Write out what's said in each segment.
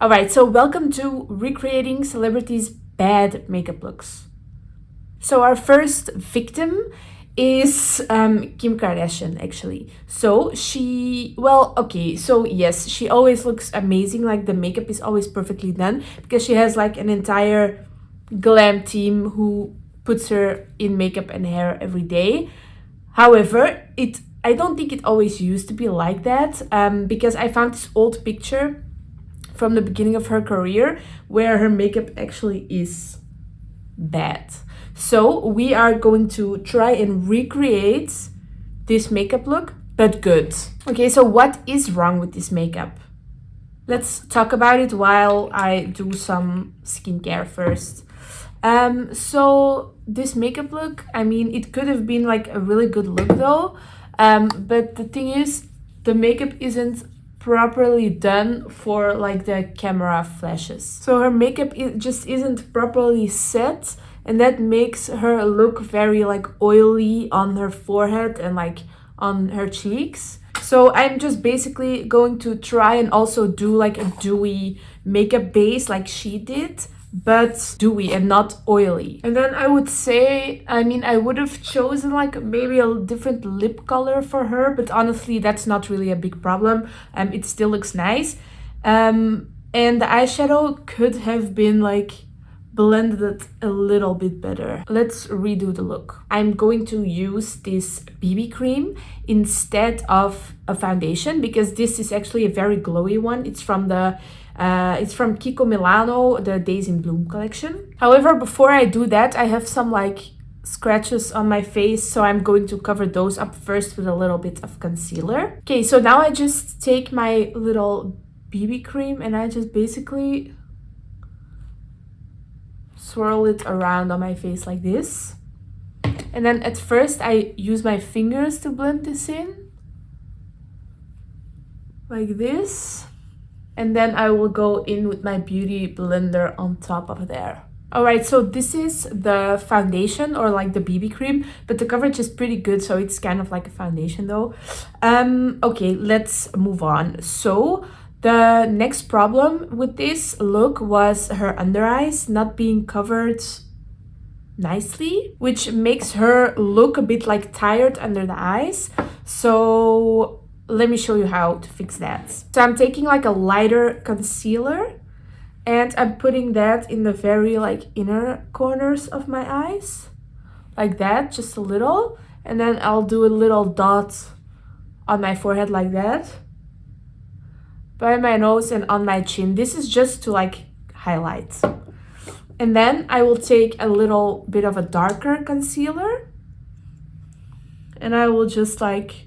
Alright, so welcome to recreating celebrities' bad makeup looks. So our first victim is Kim Kardashian, actually. So yes, she always looks amazing. Like the makeup is always perfectly done because she has like an entire glam team who puts her in makeup and hair every day. However, I don't think it always used to be like that because I found this old picture from the beginning of her career where her makeup actually is bad. So we are going to try and recreate this makeup look, but good. Okay, so what is wrong with this makeup? Let's talk about it while I do some skincare first. So this makeup look, I mean, it could have been like a really good look though. But the thing is, the makeup isn't properly done for like the camera flashes. So her makeup just isn't properly set, and that makes her look very like oily on her forehead and like on her cheeks. So I'm just basically going to try and also do like a dewy makeup base like she did, but dewy and not oily. And then I would say, I mean, I would have chosen like maybe a different lip color for her, but honestly, that's not really a big problem. It still looks nice. And the eyeshadow could have been like blended a little bit better. Let's redo the look. I'm going to use this BB cream instead of a foundation because this is actually a very glowy one. It's from Kiko Milano, the Days in Bloom collection. However, before I do that, I have some like scratches on my face, so I'm going to cover those up first with a little bit of concealer. Okay, so now I just take my little BB cream and I just basically swirl it around on my face like this. And then at first I use my fingers to blend this in. Like this. And then I will go in with my beauty blender on top of there. Alright, so this is the foundation or like the BB cream, but the coverage is pretty good, so it's kind of like a foundation though. Okay, let's move on. So the next problem with this look was her under eyes not being covered nicely, which makes her look a bit like tired under the eyes. So let me show you how to fix that. So I'm taking like a lighter concealer and I'm putting that in the very like inner corners of my eyes, like that, just a little. And then I'll do a little dot on my forehead like that, by my nose and on my chin. This is just to like highlight. And then I will take a little bit of a darker concealer and I will just like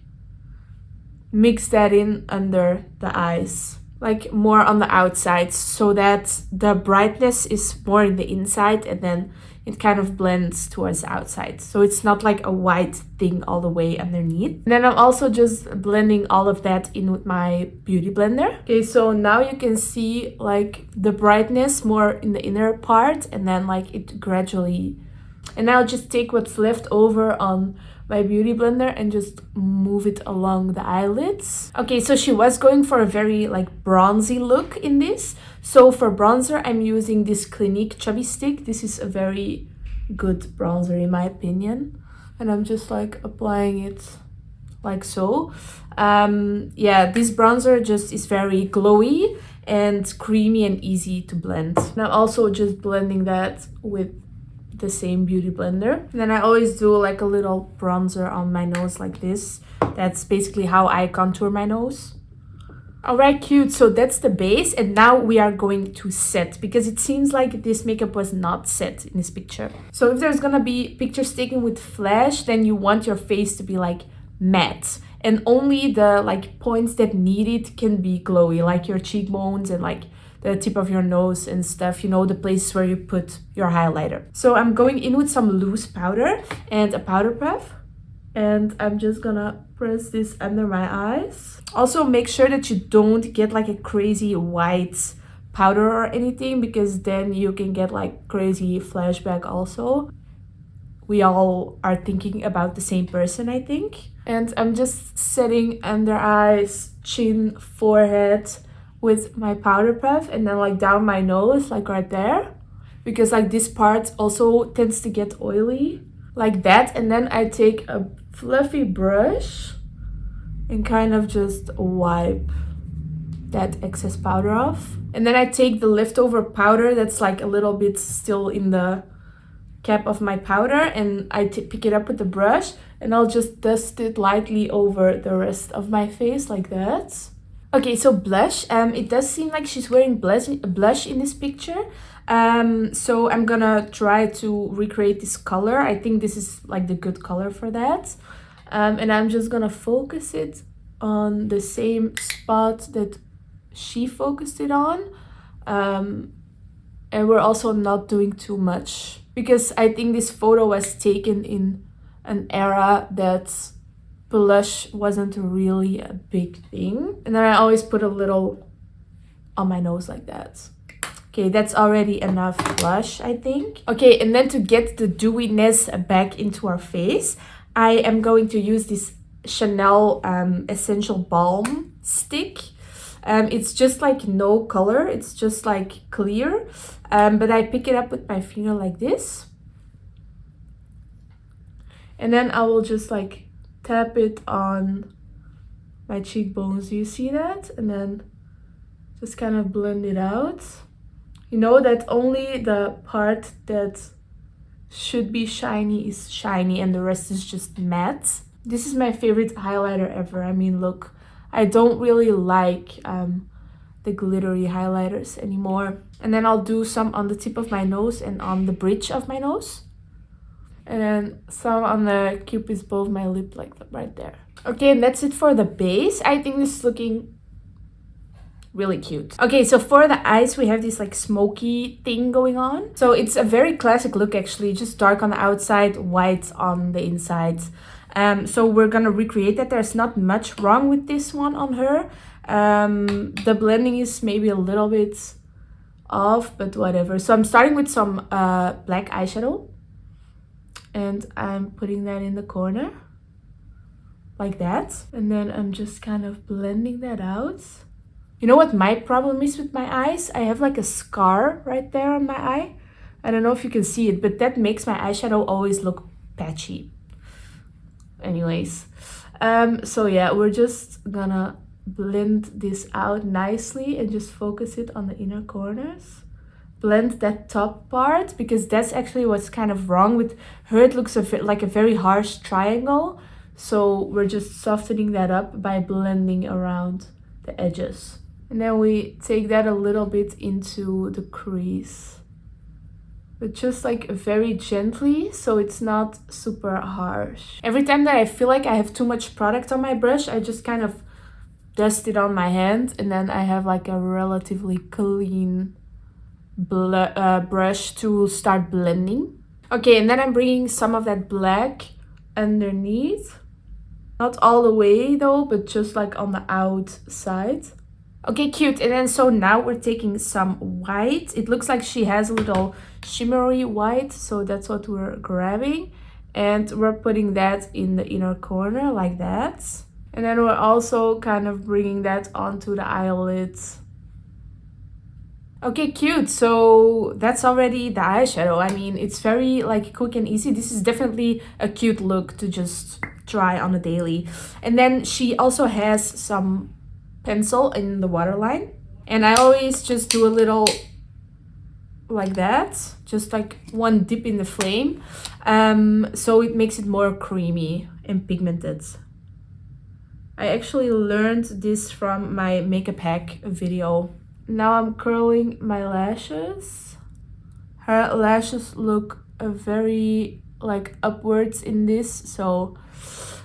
mix that in under the eyes, like more on the outside, so that the brightness is more in the inside and then it kind of blends towards the outside. So it's not like a white thing all the way underneath. And then I'm also just blending all of that in with my beauty blender. Okay, so now you can see like the brightness more in the inner part and then like it gradually. And now I'll just take what's left over on my beauty blender and just move it along the eyelids. Okay, so she was going for a very like bronzy look in this. So for bronzer, I'm using this Clinique Chubby Stick. This is a very good bronzer in my opinion. And I'm just like applying it like so. Yeah, this bronzer just is very glowy and creamy and easy to blend. And I'm also just blending that with the same beauty blender. And then I always do like a little bronzer on my nose like this. That's basically how I contour my nose. Alright, cute. So that's the base, and now we are going to set because it seems like this makeup was not set in this picture. So if there's gonna be pictures taken with flash, then you want your face to be like matte, and only the like points that need it can be glowy, like your cheekbones and like the tip of your nose and stuff, you know, the places where you put your highlighter. So I'm going in with some loose powder and a powder puff, and I'm just gonna press this under my eyes. Also make sure that you don't get like a crazy white powder or anything, because then you can get like crazy flashback also. We all are thinking about the same person, I think. And I'm just setting under eyes, chin, forehead, with my powder puff and then like down my nose, like right there, because like this part also tends to get oily, like that. And then I take a fluffy brush and kind of just wipe that excess powder off. And then I take the leftover powder that's like a little bit still in the cap of my powder, and I pick it up with the brush, and I'll just dust it lightly over the rest of my face like that. Okay, so blush. It does seem like she's wearing blush in this picture. So I'm gonna try to recreate this color. I think this is like the good color for that. And I'm just gonna focus it on the same spot that she focused it on. And we're also not doing too much, because I think this photo was taken in an era that blush wasn't really a big thing. And then I always put a little on my nose like that. Okay, that's already enough blush, I think. Okay, and then to get the dewiness back into our face, I am going to use this Chanel Essential Balm stick. It's just like no color, it's just like clear. But I pick it up with my finger like this. And then I will just like tap it on my cheekbones. Do you see that? And then just kind of blend it out. You know that only the part that should be shiny is shiny and the rest is just matte. This is my favorite highlighter ever. I mean, look, I don't really like the glittery highlighters anymore. And then I'll do some on the tip of my nose and on the bridge of my nose. And then some on the cupid's bow of my lip, like right there. Okay, and that's it for the base. I think this is looking really cute. Okay, so for the eyes, we have this like smoky thing going on. So it's a very classic look actually, just dark on the outside, white on the inside. So we're gonna recreate that. There's not much wrong with this one on her. The blending is maybe a little bit off, but whatever. So I'm starting with some black eyeshadow, and I'm putting that in the corner like that, and then I'm just kind of blending that out. You know what my problem is with my eyes? I have like a scar right there on my eye. I don't know if you can see it, but that makes my eyeshadow always look patchy. Anyways, so yeah, we're just gonna blend this out nicely and just focus it on the inner corners. Blend that top part, because that's actually what's kind of wrong with her. It looks like a very harsh triangle, so we're just softening that up by blending around the edges. And then we take that a little bit into the crease, but just like very gently, so it's not super harsh. Every time that I feel like I have too much product on my brush, I just kind of dust it on my hand, and then I have like a relatively clean brush to start blending. Okay, and then I'm bringing some of that black underneath. Not all the way though, but just like on the outside. Okay, cute. And then so now we're taking some white. It looks like she has a little shimmery white, so that's what we're grabbing. And we're putting that in the inner corner like that. And then we're also kind of bringing that onto the eyelids. Okay, cute. So that's already the eyeshadow. I mean, it's very like quick and easy. This is definitely a cute look to just try on a daily. And then she also has some pencil in the waterline, and I always just do a little like that, just like one dip in the flame, so it makes it more creamy and pigmented. I actually learned this from my makeup hack video. Now I'm curling my lashes. Her lashes look very like upwards in this, so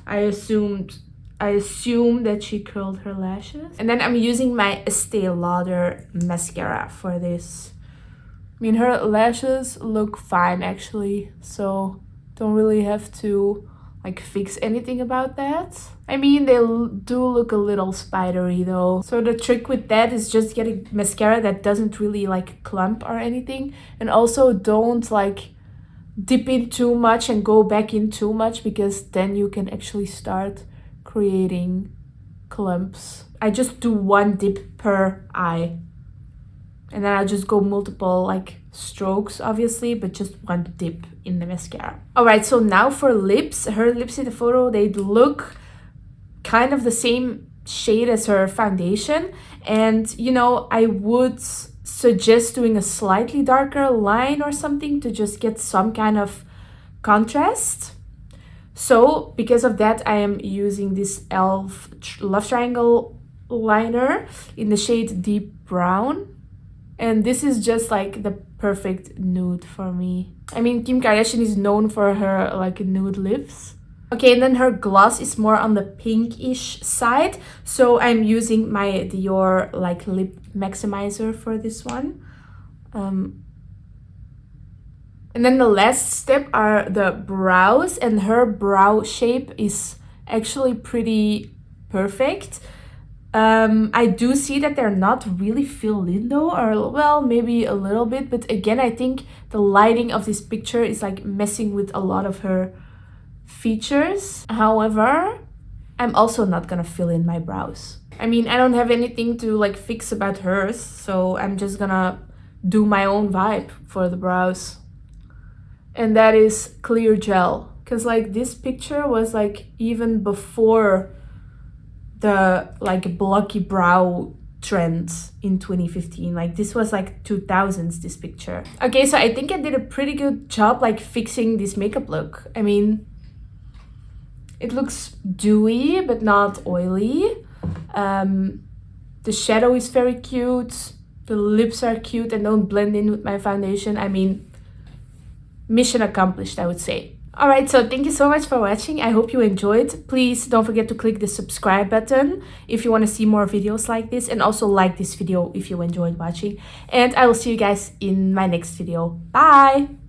I assume that she curled her lashes. And then I'm using my Estee Lauder mascara for this. I mean, her lashes look fine actually, so don't really have to like fix anything about that. I mean, they do look a little spidery though. So the trick with that is just getting mascara that doesn't really like clump or anything. And also don't like dip in too much and go back in too much, because then you can actually start creating clumps. I just do one dip per eye. And then I'll just go multiple like strokes, obviously, but just one dip in the mascara. All right, so now for lips. Her lips in the photo, they look kind of the same shade as her foundation. And, you know, I would suggest doing a slightly darker line or something to just get some kind of contrast. So because of that, I am using this e.l.f. Love Triangle liner in the shade Deep Brown. And this is just like the perfect nude for me. I mean, Kim Kardashian is known for her like nude lips. Okay, and then her gloss is more on the pinkish side. So I'm using my Dior like lip maximizer for this one. And then the last step are the brows, and her brow shape is actually pretty perfect. I do see that they're not really filled in though, or well, maybe a little bit, but again, I think the lighting of this picture is like messing with a lot of her features. However, I'm also not gonna fill in my brows. I mean, I don't have anything to like fix about hers, so I'm just gonna do my own vibe for the brows. And that is clear gel, because like this picture was like even before the like blocky brow trend in 2015. Like this was like 2000s, this picture. Okay, so I think I did a pretty good job like fixing this makeup look. I mean, it looks dewy but not oily. The shadow is very cute. The lips are cute and don't blend in with my foundation. I mean, mission accomplished, I would say. Alright, so thank you so much for watching. I hope you enjoyed. Please don't forget to click the subscribe button if you want to see more videos like this, and also like this video if you enjoyed watching. And I will see you guys in my next video. Bye!